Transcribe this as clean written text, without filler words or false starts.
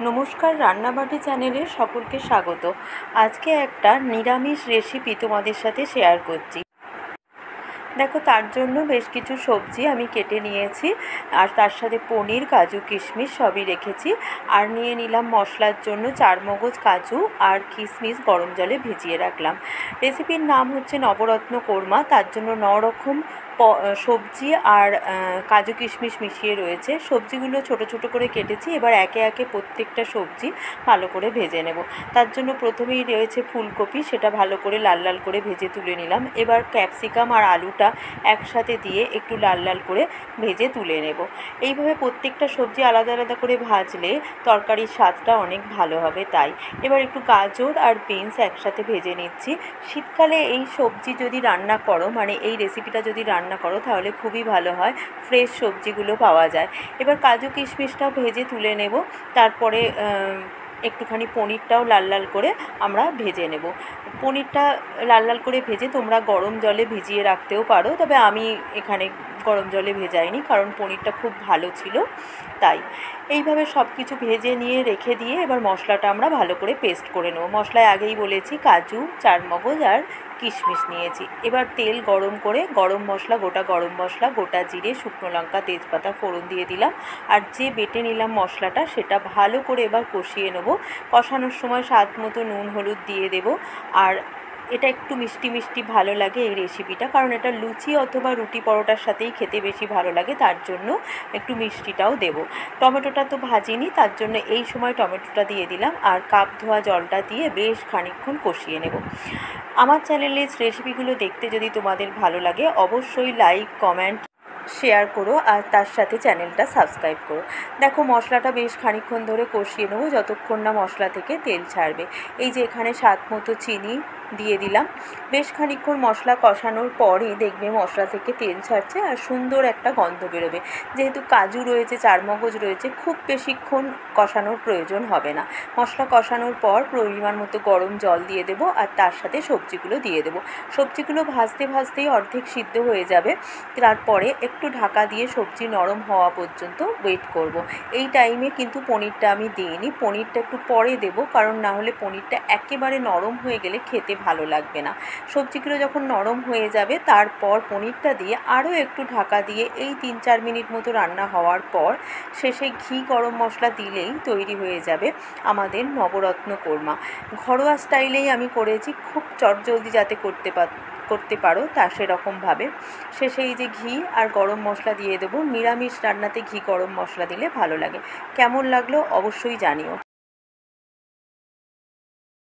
নমস্কার, রান্নাবাটি চ্যানেলে সকলকে স্বাগত। আজকে একটা নিরামিষ রেসিপি তোমাদের সাথে শেয়ার করছি। দেখো, তার জন্য বেশ কিছু সবজি আমি কেটে নিয়েছি, আর তার সাথে পনির, কাজু, কিশমিশ সবই রেখেছি। আর নিয়ে নিলাম মশলার জন্য চারমগজ, কাজু আর কিশমিশ গরম জলে ভিজিয়ে রাখলাম। রেসিপির নাম হচ্ছে নবরত্ন কোরমা। তার জন্য 9 রকম সবজি আর কাজু কিশমিশ মিশিয়ে রয়েছে। সবজিগুলো ছোট ছোট করে কেটেছি। এবার একে একে প্রত্যেকটা সবজি ভালো করে ভেজে নেব। তার জন্য প্রথমেই রয়েছে ফুলকপি, সেটা ভালো করে লাল লাল করে ভেজে তুলে নিলাম। এবার ক্যাপসিকাম আর আলুটা একসাথে দিয়ে একটু লাল লাল করে ভেজে তুলে নেব। এইভাবে প্রত্যেকটা সবজি আলাদা আলাদা করে ভাজলে তরকারির স্বাদটা অনেক ভালো হবে। তাই এবার একটু গাজর আর বিনস একসাথে ভেজে নিচ্ছি। শীতকালে এই সবজি যদি রান্না করো, মানে এই রেসিপিটা যদি রান্না করো, তাহলে খুবই ভালো হয়, ফ্রেশ সবজিগুলো পাওয়া যায়। এবার কাজু কিশমিশটাও ভেজে তুলে নেব। তারপরে একটুখানি পনিরটাও লাল লাল করে আমরা ভেজে নেব। পনিরটা লাল লাল করে ভেজে তোমরা গরম জলে ভিজিয়ে রাখতেও পারো, তবে আমি এখানে গরম জলে ভেজাইনি, কারণ পনিরটা খুব ভালো ছিল। তাই এইভাবে সব কিছু ভেজে নিয়ে রেখে দিয়ে এবার মশলাটা আমরা ভালো করে পেস্ট করে নেব। মশলায় আগেই বলেছি কাজু, চারমগজ আর কিশমিশ নিয়েছি। এবার তেল গরম করে গরম মশলা, গোটা গরম মশলা, গোটা জিরে, শুকনো লঙ্কা, তেজপাতা ফোড়ন দিয়ে দিলাম। আর যে বেটে নিলাম মশলাটা, সেটা ভালো করে এবার কষিয়ে নেব। কষানোর সময় স্বাদ মতো নুন হলুদ দিয়ে দেব। আর এটা একটু মিষ্টি মিষ্টি ভালো লাগে এই রেসিপিটা, কারণ এটা লুচি অথবা রুটি পরোটার সাথেই খেতে বেশি ভালো লাগে, তার জন্য একটু মিষ্টিটাও দেব। টমেটোটা তো ভাজিনি, তার জন্য এই সময় টমেটোটা দিয়ে দিলাম। আর কাপ ধোয়া জলটা দিয়ে বেশ খানিকক্ষণ কষিয়ে নেব। আমার চ্যানেলের রেসিপিগুলো দেখতে যদি তোমাদের ভালো লাগে, অবশ্যই লাইক, কমেন্ট, শেয়ার করো, আর তার সাথে চ্যানেলটা সাবস্ক্রাইব করো। দেখো, মশলাটা বেশ খানিকক্ষণ ধরে কষিয়ে নেবো, যতক্ষণ না মশলা থেকে তেল ছাড়বে। এই যে এখানে স্বাদ মতো চিনি দিয়ে দিলাম। বেশ খানিকক্ষণ মশলা কষানোর পরই দেখবে মশলা থেকে তেল ছাড়ছে আর সুন্দর একটা গন্ধ বেরোবে। যেহেতু কাজু রয়েছে, চারমগজ রয়েছে, খুব বেশিক্ষণ কষানোর প্রয়োজন হবে না। মশলা কষানোর পর পরিমাণ মতো গরম জল দিয়ে দেবো, আর তার সাথে সবজিগুলো দিয়ে দেবো। সবজিগুলো ভাজতে ভাজতেই অর্ধেক সিদ্ধ হয়ে যাবে। তারপরে একটু ঢাকা দিয়ে সবজি নরম হওয়া পর্যন্ত ওয়েট করব। এই টাইমে কিন্তু পনিরটা আমি দিইনি, পনিরটা একটু পরে দেব, কারণ না হলে পনিরটা একেবারে নরম হয়ে গেলে খেতে ভালো লাগবে না। সবজিগুলো যখন নরম হয়ে যাবে, তারপর পনিরটা দিয়ে আরও একটু ঢাকা দিয়ে এই 3-4 মিনিট মতো রান্না হওয়ার পর শেষে ঘি, গরম মশলা দিলেই তৈরি হয়ে যাবে আমাদের নবরত্ন কোরমা। ঘরোয়া স্টাইলেই আমি করেছি, খুব চটজলদি যাতে করতে পারো তা সেরকমভাবে। শেষে এই যে ঘি আর গরম মশলা দিয়ে দেবো। নিরামিষ রান্নাতে ঘি গরম মশলা দিলে ভালো লাগে। কেমন লাগলো অবশ্যই জানিও।